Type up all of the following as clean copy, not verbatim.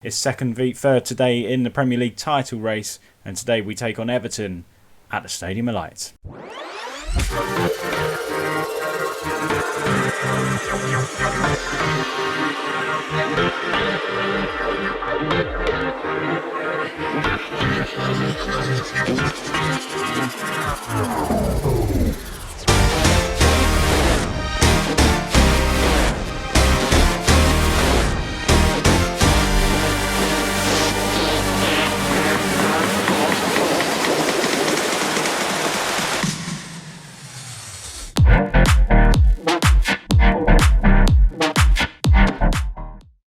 It's second v third today in the Premier League title race, and today we take on Everton at the Stadium of Light.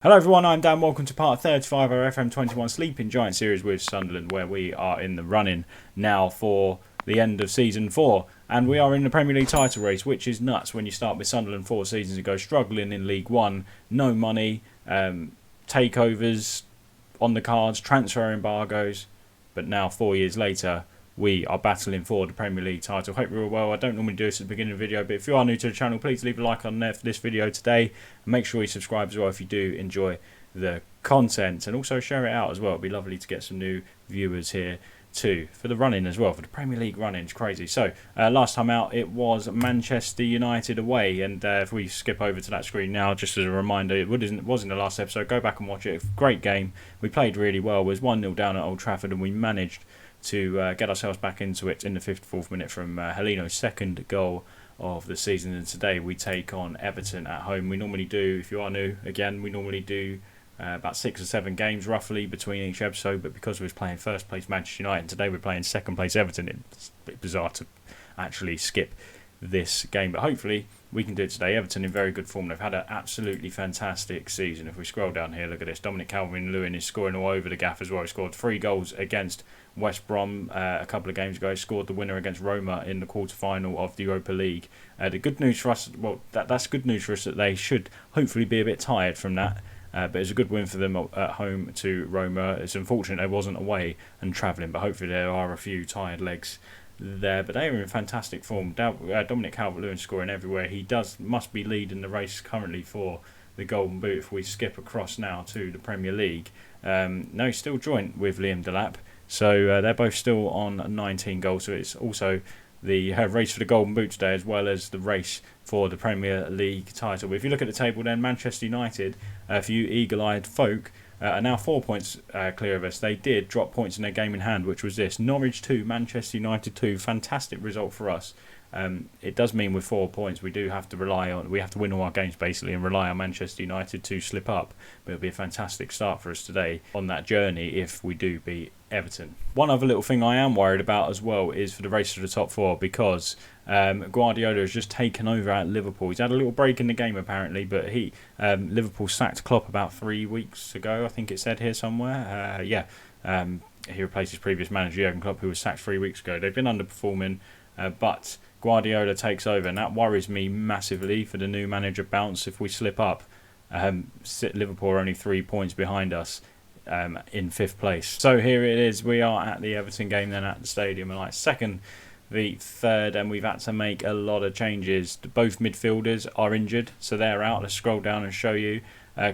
Hello everyone, I'm Dan. Welcome to part 35 of our FM21 Sleeping Giant series with Sunderland, where we are in the running now for the end of season 4, and we are in the Premier League title race, which is nuts when you start with Sunderland 4 seasons ago, struggling in League 1, no money, takeovers on the cards, transfer embargoes, but now 4 years later we are battling for the Premier League title. Hope you're all well. I don't normally do this at the beginning of the video, but if you are new to the channel, please leave a like on there for this video today. And make sure you subscribe as well if you do enjoy the content. And also share it out as well. It'd be lovely to get some new viewers here too. For the running as well, for the Premier League running. It's crazy. So, last time out it was Manchester United away. And if we skip over to that screen now, just as a reminder, it was in the last episode. Go back and watch it. Great game. We played really well. It was 1-0 down at Old Trafford and we managed to get ourselves back into it in the 54th minute from Helino's second goal of the season. And today we take on Everton at home. We normally do, if you are new, again, we normally do about 6 or 7 games roughly between each episode, but because we was playing first place Manchester United and today we're playing second place Everton, it's a bit bizarre to actually skip this game, but hopefully we can do it today. Everton in very good form. They've had an absolutely fantastic season. If we scroll down here, look at this. Dominic Calvert-Lewin is scoring all over the gaff as well. He scored 3 goals against West Brom a couple of games ago. He scored the winner against Roma in the quarter-final of the Europa League. The good news for us, well, that's good news for us that they should hopefully be a bit tired from that. But it's a good win for them at home to Roma. It's unfortunate they wasn't away and travelling, but hopefully there are a few tired legs there, but they are in fantastic form. Dominic Calvert-Lewin scoring everywhere. He must be leading the race currently for the Golden Boot. If we skip across now to the Premier League, no, he's still joint with Liam Delap, so they're both still on 19 goals. So it's also the race for the Golden Boot today, as well as the race for the Premier League title. But if you look at the table, then Manchester United, for you eagle-eyed folk, are now 4 points clear of us. They did drop points in their game in hand, which was this: Norwich 2, Manchester United 2. Fantastic result for us. It does mean with 4 points we do have to we have to win all our games basically and rely on Manchester United to slip up. But it'll be a fantastic start for us today on that journey if we do beat Everton. One other little thing I am worried about as well is for the race to the top 4, because Guardiola has just taken over at Liverpool. He's had a little break in the game apparently, but Liverpool sacked Klopp about 3 weeks ago, I think it said here somewhere. He replaced his previous manager Jurgen Klopp, who was sacked 3 weeks ago. They've been underperforming, but Guardiola takes over, and that worries me massively for the new manager bounce if we slip up. Liverpool are only 3 points behind us in 5th place. So here it is. We are at the Everton game then at the Stadium, and like second v third, and we've had to make a lot of changes. Both midfielders are injured, so they're out. Let's scroll down and show you.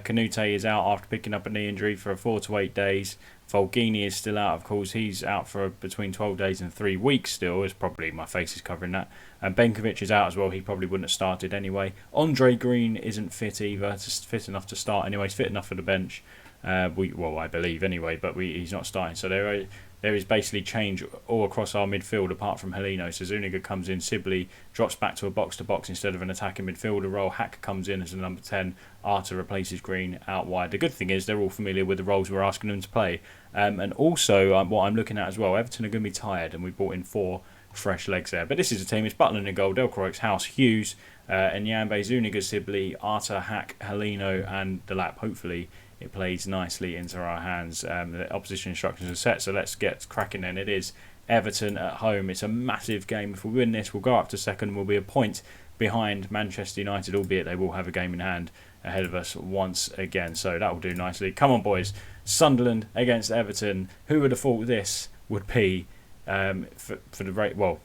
Canute is out after picking up a knee injury for 4 to 8 days. Fulgini is still out, of course. He's out for between 12 days and 3 weeks still. It's probably my face is covering that. And Benkovic is out as well. He probably wouldn't have started anyway. Andre Green isn't fit either. Just fit enough to start anyway. He's fit enough for the bench. I believe anyway, but he's not starting. So there is basically change all across our midfield apart from Helino. So Zuniga comes in, Sibley drops back to a box-to-box instead of an attacking midfielder role. Hack comes in as a number 10. Arter replaces Green out wide. The good thing is they're all familiar with the roles we're asking them to play. And also what I'm looking at as well, Everton are going to be tired, and we brought in 4 fresh legs there. But this is a team. It's Butland in goal, Delcroix, House, Hughes, Nyambe, Zuniga, Sibley, Arter, Hack, Helino and Delap. Hopefully it plays nicely into our hands. The opposition instructions are set, so let's get cracking then. It is Everton at home. It's a massive game. If we win this, we'll go up to second. We'll be a point behind Manchester United, albeit they will have a game in hand ahead of us once again. So that will do nicely. Come on, boys. Sunderland against Everton. Who would have thought this would be for the rate? Well,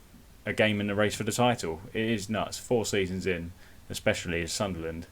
a game in the race for the title. It is nuts. 4 seasons in, especially as Sunderland.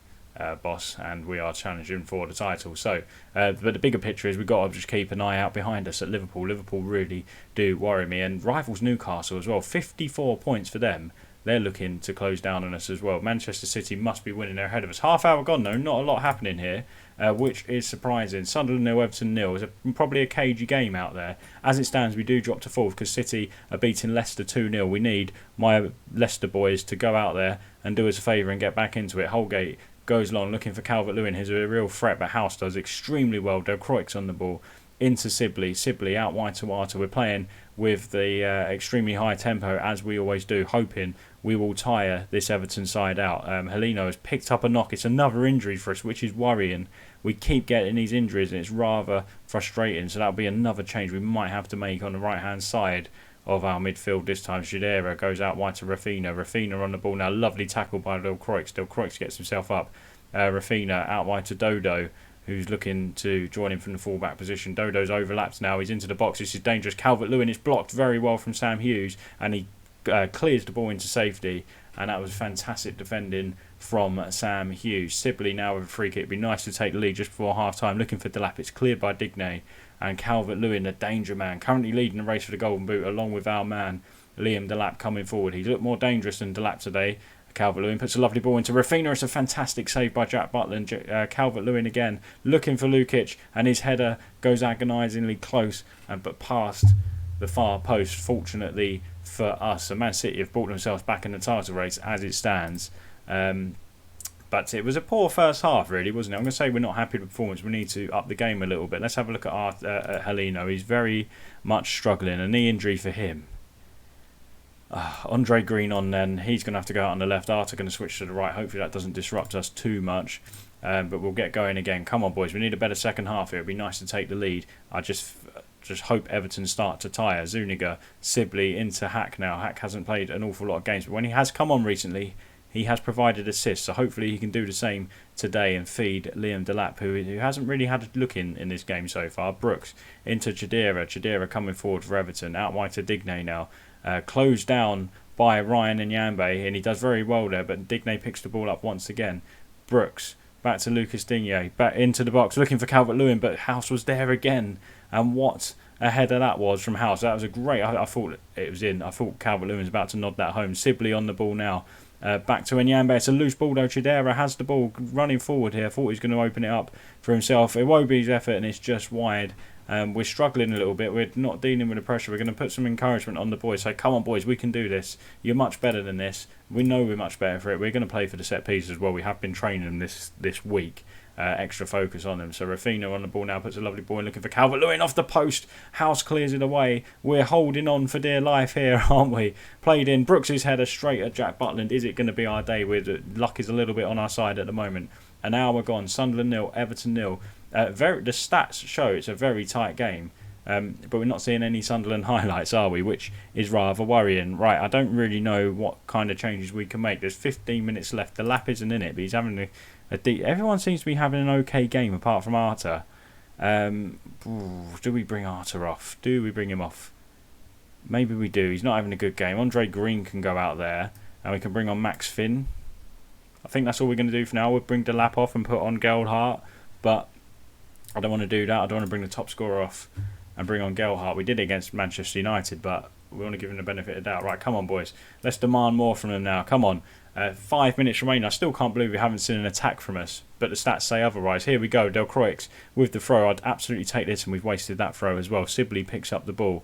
boss, and we are challenging for the title. So, but the bigger picture is we've got to just keep an eye out behind us at Liverpool. Liverpool really do worry me, and rivals Newcastle as well. 54 points for them. They're looking to close down on us as well. Manchester City must be winning. They're ahead of us. Half hour gone though. Not a lot happening here, which is surprising. Sunderland 0, Everton 0. It's probably a cagey game out there. As it stands, we do drop to fourth because City are beating Leicester 2-0. We need my Leicester boys to go out there and do us a favour and get back into it. Holgate goes long looking for Calvert-Lewin. He's a real threat, but House does extremely well. Del Croix on the ball. Into Sibley. Sibley out wide to Arter. We're playing with the extremely high tempo as we always do, hoping we will tire this Everton side out. Heleno has picked up a knock. It's another injury for us, which is worrying. We keep getting these injuries and it's rather frustrating. So that'll be another change we might have to make on the right hand side of our midfield this time. Shadera goes out wide to Rafinha. Rafinha on the ball now. Lovely tackle by Del Croix. Del Croix gets himself up. Rafinha out wide to Dodo, who's looking to join him from the fullback position. Dodo's overlapped now. He's into the box. This is dangerous. Calvert-Lewin is blocked very well from Sam Hughes, and he clears the ball into safety. And that was fantastic defending from Sam Hughes. Sibley now with a free kick. It'd be nice to take the lead just before half-time. Looking for Delap. It's cleared by Digne. And Calvert-Lewin, the danger man, currently leading the race for the Golden Boot, along with our man, Liam Delap, coming forward. He looked more dangerous than Delap today. Calvert-Lewin puts a lovely ball into Rafinha. It's a fantastic save by Jack Butland. Calvert-Lewin again looking for Lukic, and his header goes agonisingly close, but past the far post, fortunately for us. And Man City have brought themselves back in the title race as it stands. But it was a poor first half, really, wasn't it? I'm going to say we're not happy with the performance. We need to up the game a little bit. Let's have a look at Heleno. He's very much struggling. A knee injury for him. Andre Green on then. He's going to have to go out on the left. Arter going to switch to the right. Hopefully that doesn't disrupt us too much. But we'll get going again. Come on, boys. We need a better second half here. It would be nice to take the lead. I just hope Everton start to tire. Zuniga, Sibley into Hack now. Hack hasn't played an awful lot of games, but when he has come on recently, he has provided assists. So hopefully he can do the same today and feed Liam Delap, who hasn't really had a look in this game so far. Brooks into Chidera. Chidera coming forward for Everton. Out wide to Digne now. Closed down by Ryan Nyambe, and he does very well there, but Digne picks the ball up once again. Brooks back to Lucas Digne, back into the box looking for Calvert-Lewin, but House was there again, and what a header that was from House. That was a great, I thought it was in. I thought Calvert-Lewin was about to nod that home. Sibley on the ball now. Back to Nyambe. It's a loose ball though. Chidera has the ball running forward here. Thought he was going to open it up for himself. Iwobi's effort, and it's just wide. We're struggling a little bit. We're not dealing with the pressure. We're going to put some encouragement on the boys. Say, come on, boys, we can do this. You're much better than this. We know we're much better for it. We're going to play for the set pieces as well. We have been training them this week. Extra focus on them. So Rafinha on the ball now, puts a lovely ball in, looking for Calvert-Lewin off the post. House clears it away. We're holding on for dear life here, aren't we? Played in. Brooks' header straight at Jack Butland. Is it going to be our day? Luck is a little bit on our side at the moment. An hour gone. Sunderland 0, Everton 0. The stats show it's a very tight game, but we're not seeing any Sunderland highlights, are we? Which is rather worrying. Right, I don't really know what kind of changes we can make. There's 15 minutes left. The Lap isn't in it, but he's having everyone seems to be having an okay game apart from Arter. Do we bring Arter off? Do we bring him off? Maybe we do. He's not having a good game. Andre Green can go out there, and we can bring on Max Finn. I think that's all we're going to do for now. We'll bring the Lap off and put on Gelhardt, but I don't want to do that. I don't want to bring the top scorer off and bring on Gelhardt. We did it against Manchester United, but we want to give him the benefit of the doubt. Right, come on, boys. Let's demand more from them now. Come on. 5 minutes remaining. I still can't believe we haven't seen an attack from us, but the stats say otherwise. Here we go. Del Croix with the throw. I'd absolutely take this, and we've wasted that throw as well. Sibley picks up the ball.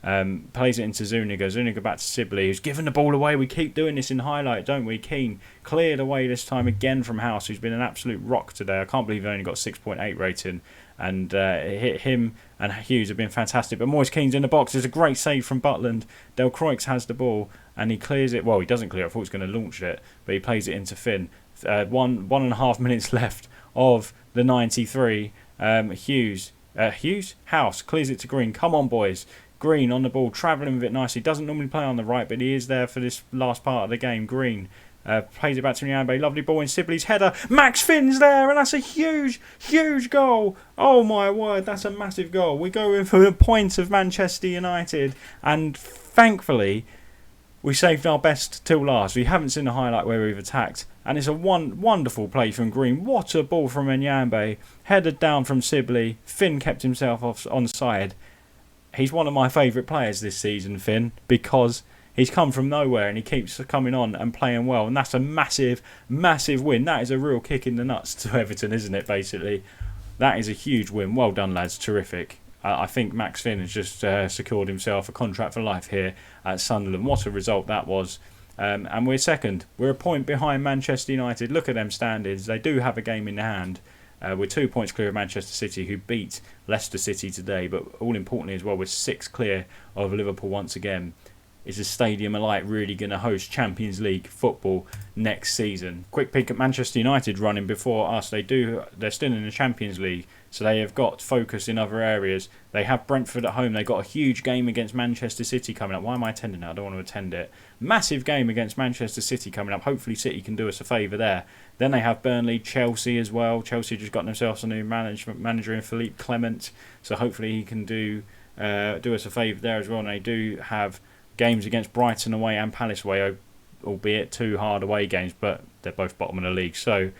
Plays it into Zuniga. Zuniga back to Sibley, who's given the ball away. We keep doing this in highlight, don't we? Keane cleared away this time again from House, who's been an absolute rock today. I can't believe he only got 6.8 rating. And him and Hughes have been fantastic. But Moise Keane's in the box. There's a great save from Butland. Del Croix has the ball, and he clears it. Well, he doesn't clear it. I thought he was going to launch it, but he plays it into Finn. 1.5 minutes left of the 93. House clears it to Green. Come on, boys. Green on the ball, travelling with it nicely. Doesn't normally play on the right, but he is there for this last part of the game. Green plays it back to Nyambe. Lovely ball in Sibley's header. Max Finn's there, and that's a huge, huge goal. Oh my word, that's a massive goal. We go in for the point of Manchester United, and thankfully, We saved our best till last. We haven't seen a highlight where we've attacked. And it's a wonderful play from Green. What a ball from Enyambe. Headed down from Sibley. Finn kept himself onside. He's one of my favourite players this season, Finn, because he's come from nowhere and he keeps coming on and playing well. And that's a massive, massive win. That is a real kick in the nuts to Everton, isn't it, basically? That is a huge win. Well done, lads. Terrific. I think Max Finn has just secured himself a contract for life here at Sunderland. What a result that was. And we're second. We're a point behind Manchester United. Look at them standings. They do have a game in hand. We're 2 points clear of Manchester City, who beat Leicester City today. But all importantly as well, we're 6 clear of Liverpool once again. Is the Stadium Alike really going to host Champions League football next season? Quick peek at Manchester United running before us. They're still in the Champions League, so they have got focus in other areas. They have Brentford at home. They've got a huge game against Manchester City coming up. Why am I attending that? I don't want to attend it. Massive game against Manchester City coming up. Hopefully City can do us a favour there. Then they have Burnley, Chelsea as well. Chelsea just got themselves a new manager in Philippe Clement, so hopefully he can do us a favour there as well. And they do have games against Brighton away and Palace away, albeit 2 hard away games, but they're both bottom of the league. So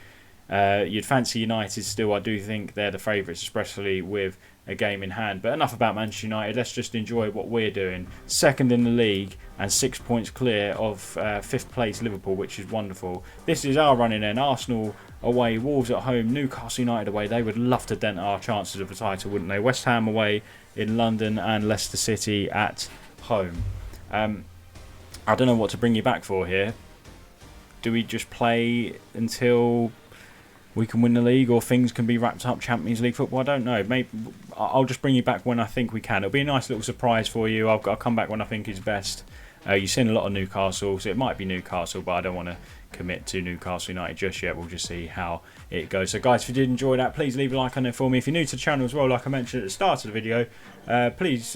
you'd fancy United still. I do think they're the favourites, especially with a game in hand. But enough about Manchester United. Let's just enjoy what we're doing. Second in the league and 6 points clear of 5th place Liverpool, which is wonderful. This is our running end. Arsenal away, Wolves at home, Newcastle United away. They would love to dent our chances of a title, wouldn't they? West Ham away in London and Leicester City at home. I don't know what to bring you back for here. Do we just play until we can win the league, or things can be wrapped up Champions League football? I don't know. Maybe I'll just bring you back when I think we can. It'll be a nice little surprise for you. I'll come back when I think is best. You've seen a lot of Newcastle, so it might be Newcastle, but I don't want to commit to Newcastle United just yet. We'll just see how it goes. So guys, if you did enjoy that, please leave a like on it for me. If you're new to the channel as well, like I mentioned at the start of the video, please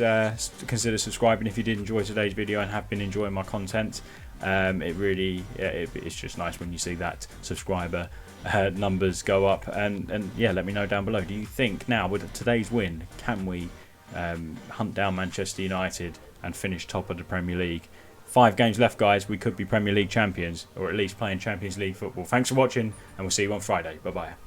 consider subscribing if you did enjoy today's video and have been enjoying my content. It's just nice when you see that subscriber numbers go up, and yeah, let me know down below. Do you think now with today's win, can we hunt down Manchester United and finish top of the Premier League? 5 games left, guys. We could be Premier League champions, or at least playing Champions League football. Thanks for watching, and we'll see you on Friday. Bye bye.